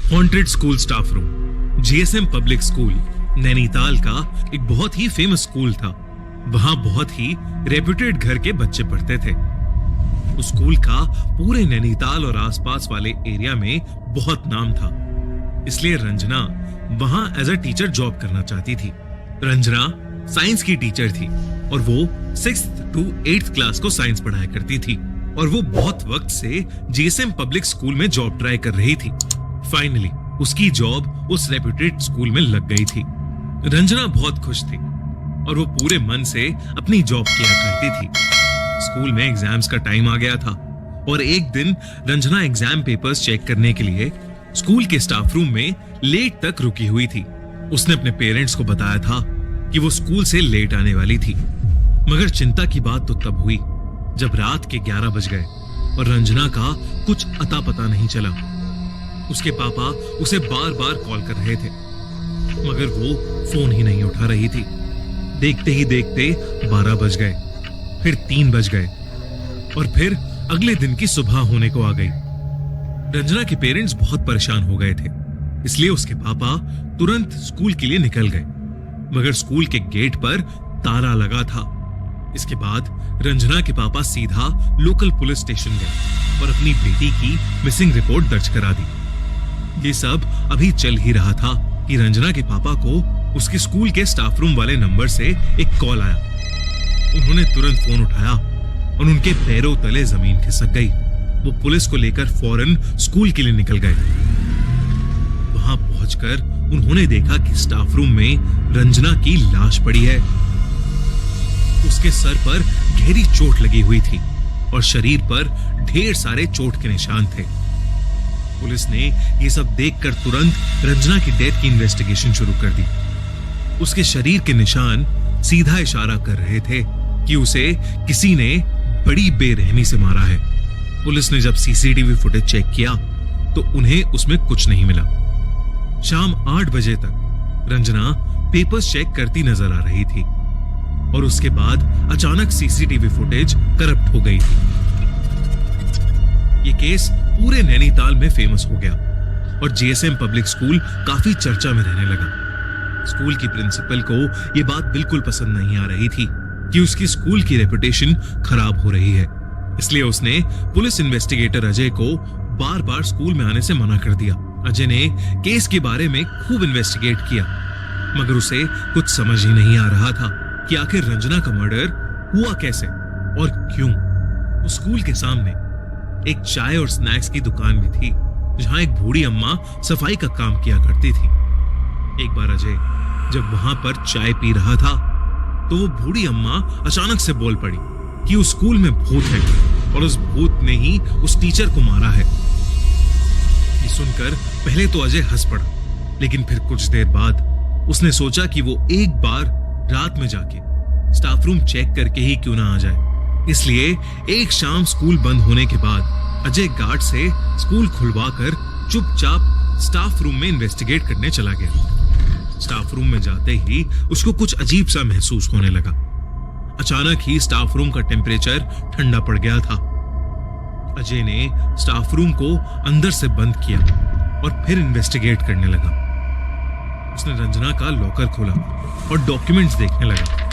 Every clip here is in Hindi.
Haunted school staff room. GSM public school Nainital का एक बहुत ही फेमस स्कूल था। वहां बहुत ही रेप्यूटेड घर के बच्चे पढ़ते थे। उस स्कूल का पूरे नैनीताल और आसपास वाले एरिया में बहुत नाम था। इसलिए रंजना वहां एज अ टीचर जॉब करना चाहती थी। रंजना साइंस की टीचर थी और वो 6th to 8th क्लास को साइंस पढ़ाया करती थी और वो बहुत वक्त से जीएसएम पब्लिक स्कूल में जॉब ट्राई कर रही थी। फाइनली उसकी जॉब उस रेप्यूटेड स्कूल में लग गई थी। रंजना बहुत खुश थी और वो पूरे मन से अपनी जॉब किया करती थी। स्कूल में एग्जाम्स का टाइम आ गया था और एक दिन रंजना एग्जाम पेपर्स चेक करने के लिए स्कूल के स्टाफ रूम में लेट तक रुकी हुई थी। उसने अपने पेरेंट्स को बताया था कि वो स्कूल से लेट आने वाली थी, मगर चिंता की बात तो तब हुई जब रात के 11 बज गए और रंजना का कुछ अता पता नहीं चला। उसके पापा उसे बार बार कॉल कर रहे थे, मगर वो फोन ही नहीं उठा रही थी। देखते ही देखते 12 बज गए, फिर 3 बज गए और फिर अगले दिन की सुबह होने को आ गई। रंजना के पेरेंट्स बहुत परेशान हो गए थे, इसलिए उसके पापा तुरंत स्कूल के लिए निकल गए, मगर स्कूल के गेट पर ताला लगा था। इसके बाद रंजना के पापा सीधा लोकल पुलिस स्टेशन गए और अपनी बेटी की मिसिंग रिपोर्ट दर्ज करा दी। ये सब अभी चल ही रहा था कि रंजना के पापा को उसके स्कूल के स्टाफ रूम वाले नंबर से एक कॉल आया। उन्होंने तुरंत फोन उठाया और उनके पैरों तले जमीन खिसक गई। वो पुलिस को लेकर फौरन स्कूल के लिए निकल गए। वहां पहुंचकर उन्होंने देखा कि स्टाफ रूम में रंजना की लाश पड़ी है। उसके सर पर गहरी चोट लगी हुई थी और शरीर पर ढेर सारे चोट के निशान थे। पुलिस ने ये सब देखकर तुरंत रंजना की डेथ की इन्वेस्टिगेशन शुरू कर दी। उसके शरीर के निशान सीधा इशारा कर रहे थे कि उसे किसी ने बड़ी बेरहमी से मारा है। पुलिस ने जब सीसीटीवी फुटेज चेक किया तो उन्हें उसमें कुछ नहीं मिला। शाम 8 बजे तक रंजना पेपर्स चेक करती नजर आ रही थी और उसके बाद अचानक सीसीटीवी फुटेज करप्ट हो गई थी। ये केस पूरे नैनीताल में फेमस हो गया और जीएसएम पब्लिक स्कूल काफी चर्चा में रहने लगा। स्कूल की प्रिंसिपल को यह बात बिल्कुल पसंद नहीं आ रही थी कि उसकी स्कूल की रेपुटेशन खराब हो रही है, इसलिए उसने पुलिस इन्वेस्टिगेटर अजय को बार बार स्कूल में आने से मना कर दिया। अजय ने केस के बारे में खूब इन्वेस्टिगेट किया, मगर उसे कुछ समझ ही नहीं आ रहा था कि आखिर रंजना का मर्डर हुआ कैसे और क्यों। उस स्कूल के सामने एक चाय और स्नैक्स की दुकान भी थी, जहां एक बूढ़ी अम्मा सफाई का काम किया करती थी। एक बार अजय जब वहां पर चाय पी रहा था तो वो बूढ़ी अम्मा अचानक से बोल पड़ी कि उस स्कूल में भूत है और उस भूत ने ही उस टीचर को मारा है। ये सुनकर पहले तो अजय हंस पड़ा, लेकिन फिर कुछ देर बाद उसने सोचा कि वो एक बार रात में जाके स्टाफ रूम चेक करके ही क्यों ना आ जाए। इसलिए एक शाम स्कूल बंद होने के बाद अजय गार्ड से स्कूल खुलवाकर चुपचाप स्टाफ रूम में इन्वेस्टिगेट करने चला गया। स्टाफ रूम में जाते ही उसको कुछ अजीब सा महसूस होने लगा। अचानक ही स्टाफ रूम का टेम्परेचर ठंडा पड़ गया था। अजय ने स्टाफ रूम को अंदर से बंद किया और फिर इन्वेस्टिगेट करने लगा। उसने रंजना का लॉकर खोला और डॉक्यूमेंट्स देखने लगा।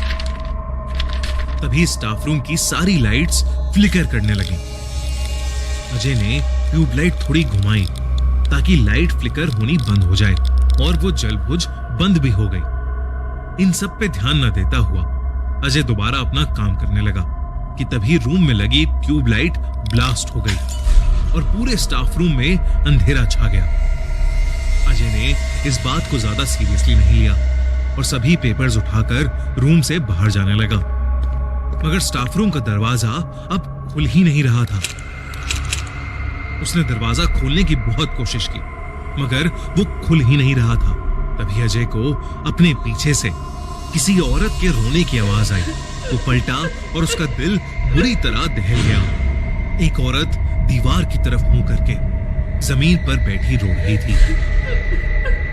तभी स्टाफ रूम की सारी लाइट्स फ्लिकर करने लगी। अजय ने ट्यूबलाइट थोड़ी घुमाई ताकि लाइट फ्लिकर होनी बंद हो जाए और वो जलबुझ बंद भी हो गई। इन सब पे ध्यान न देता हुआ अजय दोबारा अपना काम करने लगा कि तभी रूम में लगी ट्यूबलाइट ब्लास्ट हो गई और पूरे स्टाफ रूम में अंधेरा छा गया। अजय ने इस बात को ज्यादा सीरियसली नहीं लिया और सभी पेपर्स उठाकर रूम से बाहर जाने लगा, मगर स्टाफ रूम का दरवाजा अब खुल ही नहीं रहा था। उसने दरवाजा खोलने की बहुत कोशिश की, मगर वो खुल ही नहीं रहा था। तभी अजय को अपने पीछे से किसी औरत के रोने की आवाज आई। वो पलटा और उसका दिल बुरी तरह दहल गया। एक औरत दीवार की तरफ मुंह करके जमीन पर बैठी रो रही थी।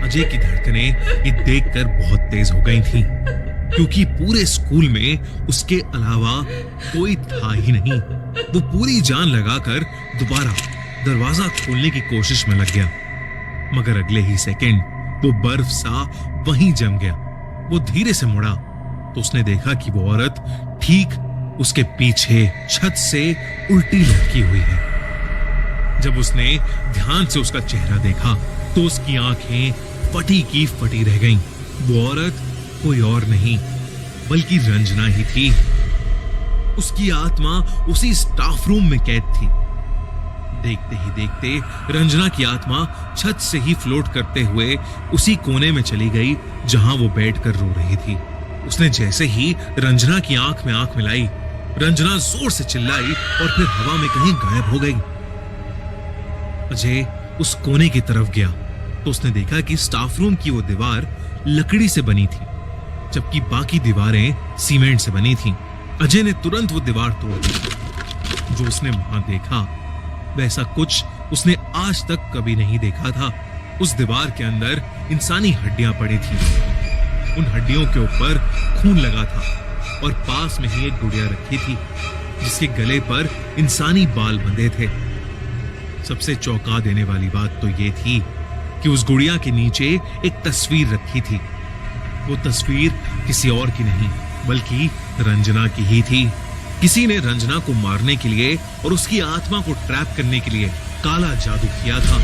अजय की धड़कनें ये देखकर बहुत तेज हो गई थीं, क्योंकि पूरे स्कूल में उसके अलावा कोई था ही नहीं। वो पूरी जान लगाकर दोबारा दरवाजा खोलने की कोशिश में लग गया, मगर अगले ही सेकंड वो बर्फ सा वहीं जम गया। वो धीरे से मुड़ा तो उसने देखा कि वो औरत ठीक उसके पीछे छत से उल्टी लटकी हुई है। जब उसने ध्यान से उसका चेहरा देखा तो उसकी आंखें फटी की फटी रह गईं। वो औरत कोई और नहीं बल्कि रंजना ही थी। उसकी आत्मा उसी स्टाफ रूम में कैद थी। देखते ही देखते रंजना की आत्मा छत से ही फ्लोट करते हुए उसी कोने में चली गई जहां वो बैठकर रो रही थी। उसने जैसे ही रंजना की आंख में आंख मिलाई, रंजना जोर से चिल्लाई और फिर हवा में कहीं गायब हो गई। अजय उस कोने की तरफ गया तो उसने देखा कि स्टाफ रूम की वो दीवार लकड़ी से बनी थी, जबकि बाकी दीवारें सीमेंट से बनी थीं। अजय ने तुरंत वो दीवार तोड़ दी। जो उसने वहां देखा वैसा कुछ उसने आज तक कभी नहीं देखा था। उस दीवार के अंदर इंसानी हड्डियां पड़ी थी। उन हड्डियों के ऊपर खून लगा था और पास में ही एक गुड़िया रखी थी जिसके गले पर इंसानी बाल बंधे थे। सबसे चौंका देने वाली बात तो ये थी कि उस गुड़िया के नीचे एक तस्वीर रखी थी। वो तस्वीर किसी और की नहीं बल्कि रंजना की ही थी। किसी ने रंजना को मारने के लिए और उसकी आत्मा को ट्रैप करने के लिए काला जादू किया था।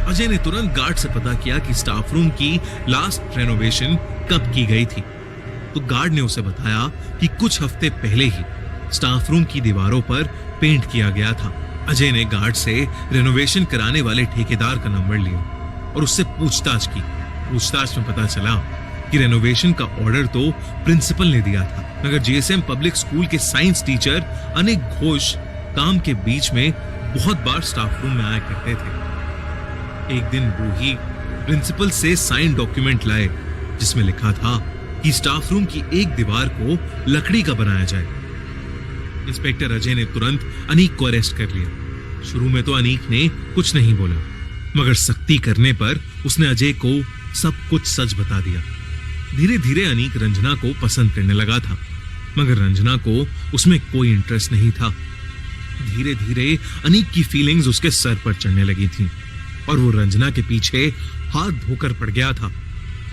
अजय ने तुरंत गार्ड से पता किया कि स्टाफ रूम की लास्ट रेनोवेशन कब की गई थी। तो गार्ड ने उसे बताया कि कुछ हफ्ते पहले ही स्टाफ रूम की दीवारों पर पेंट किया गया था। अजय ने गार्ड से रेनोवेशन कराने वाले ठेकेदार का नंबर लिया और उससे पूछताछ की। पूछताछ में पता चला कि रेनोवेशन का ऑर्डर तो प्रिंसिपल ने दिया था, मगर जेएसएम पब्लिक स्कूल के साइंस टीचर अनेक घोष काम के बीच में बहुत बार स्टाफ रूम में आया करते थे। एक दिन वो ही प्रिंसिपल से साइन डॉक्यूमेंट लाए जिसमें लिखा था कि स्टाफ रूम की एक दीवार को लकड़ी का बनाया जाए। इंस्पेक्टर अजय ने तुरंत अनीक को अरेस्ट कर लिया। शुरू में तो अनीक ने कुछ नहीं बोला, मगर सख्ती करने पर उसने अजय को सब कुछ सच बता दिया। धीरे धीरे अनीक रंजना को पसंद करने लगा था, मगर रंजना को उसमें कोई इंटरेस्ट नहीं था। धीरे धीरे अनीक की फीलिंग्स उसके सर पर चढ़ने लगी थीं और वो रंजना के पीछे हाथ धोकर पड़ गया था।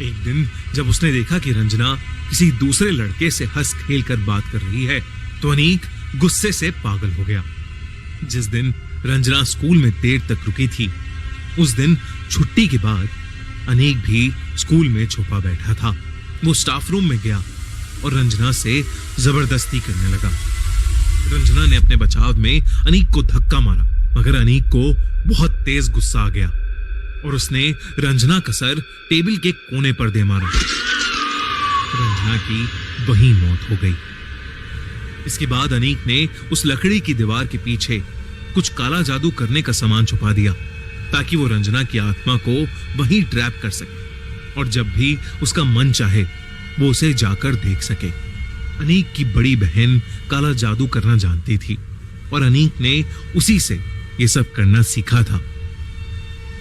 एक दिन जब उसने देखा कि रंजना किसी दूसरे लड़के से हंस खेल कर बात कर रही है तो अनीक गुस्से से पागल हो गया। जिस दिन रंजना स्कूल में देर तक रुकी थी उस दिन छुट्टी के बाद अनीक भी स्कूल में छुपा बैठा था। वो स्टाफ रूम में गया और रंजना से जबरदस्ती करने लगा। रंजना ने अपने बचाव में अनीक को धक्का मारा, मगर अनीक को बहुत तेज गुस्सा आ गया और उसने रंजना का सर टेबल के कोने पर दे मारा। रंजना की वहीं मौत हो गई। इसके बाद अनीक ने उस लकड़ी की दीवार के पीछे कुछ काला जादू करने का सामान छुपा दिया ताकि वो रंजना की आत्मा को वहीं ट्रैप कर सके और जब भी उसका मन चाहे वो उसे जाकर देख सके। अनीक की बड़ी बहन काला जादू करना जानती थी और अनीक ने उसी से ये सब करना सीखा था।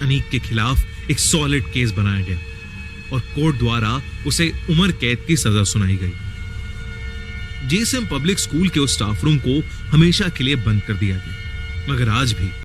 अनीक के खिलाफ एक सॉलिड केस बनाया गया और कोर्ट द्वारा उसे उम्र कैद की सजा सुनाई गई। जेएसएम पब्लिक स्कूल के उस स्टाफ रूम को हमेशा के लिए बंद कर दिया गया, मगर आज भी